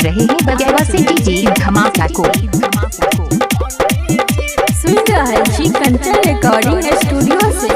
रहे हैं बगैवा से डीजे धमाका को। सुन रहा है जी कंचन रिकॉर्डिंग स्टूडियो से।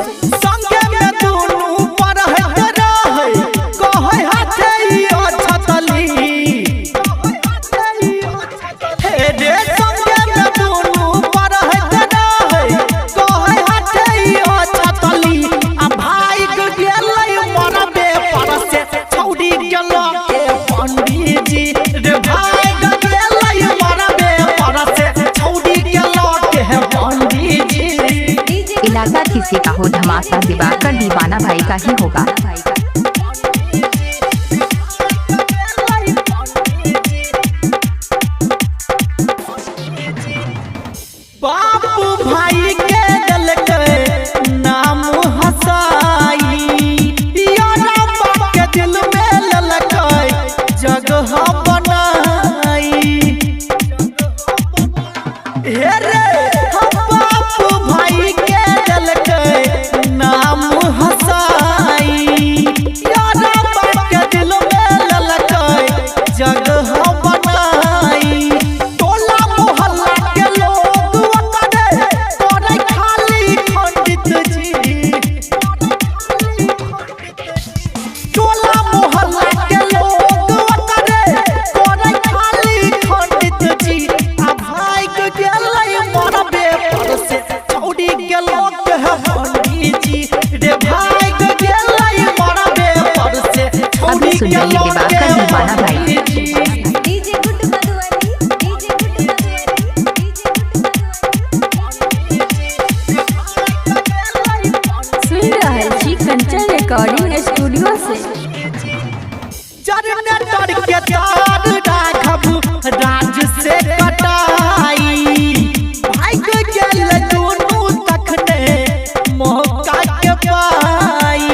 इलाका किसी का हो धमाका दिवाकर दीवाना भाई का ही होगा। बापू भाई के दिल के नाम हसाई, यादव के दिल में ललकाई जगह बनाई। हे रे बापू भाई के दिल के नाम हसाई, यादव के दिल में ललकाई जगह बनाई। टोला मोहल्ला के लोग करे खाली खंडित जी, टोला मोहल्ला के लोग करे खाली खंडित जी। आ भाई के गेलै मरबे पर से छौड़ी के लोग है पंडित जी रे। भाई के गेलै मरबे पर से छौड़ी के लोग है पंडित जी। सुन रहा है जी कंचन रिकॉर्डिंग स्टूडियो से। जनरेटर के तार राघव राज से कटाई, भाई के गेल दोनों तखने मौका के पाई।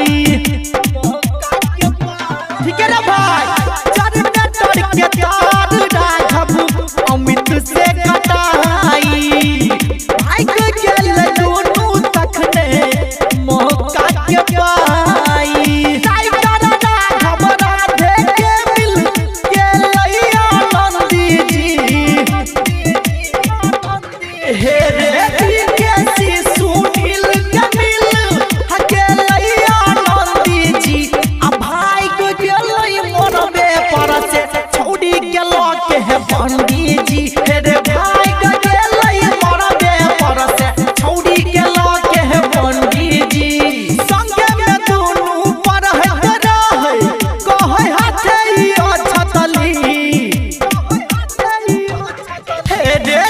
ठीक है ना भाई, जनरेटर के तार राघव अमित से कटाई, भाई के गेल दोनों तखने मौका के पाई। हे रे कैसी सुनील कमिल हकेलै आनंदी जी। आ भाई के गेलै मरबे पर से छौड़ी गेलो के है पंडित जी। हे रे भाई के गेलै मरबे पर से छौड़ी गेलो के है पंडित जी। संगे में दुनू पर है रहे कहै हाथे छतली। हे रे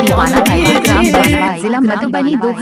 दीवाना भाई जिला मधुबनी 2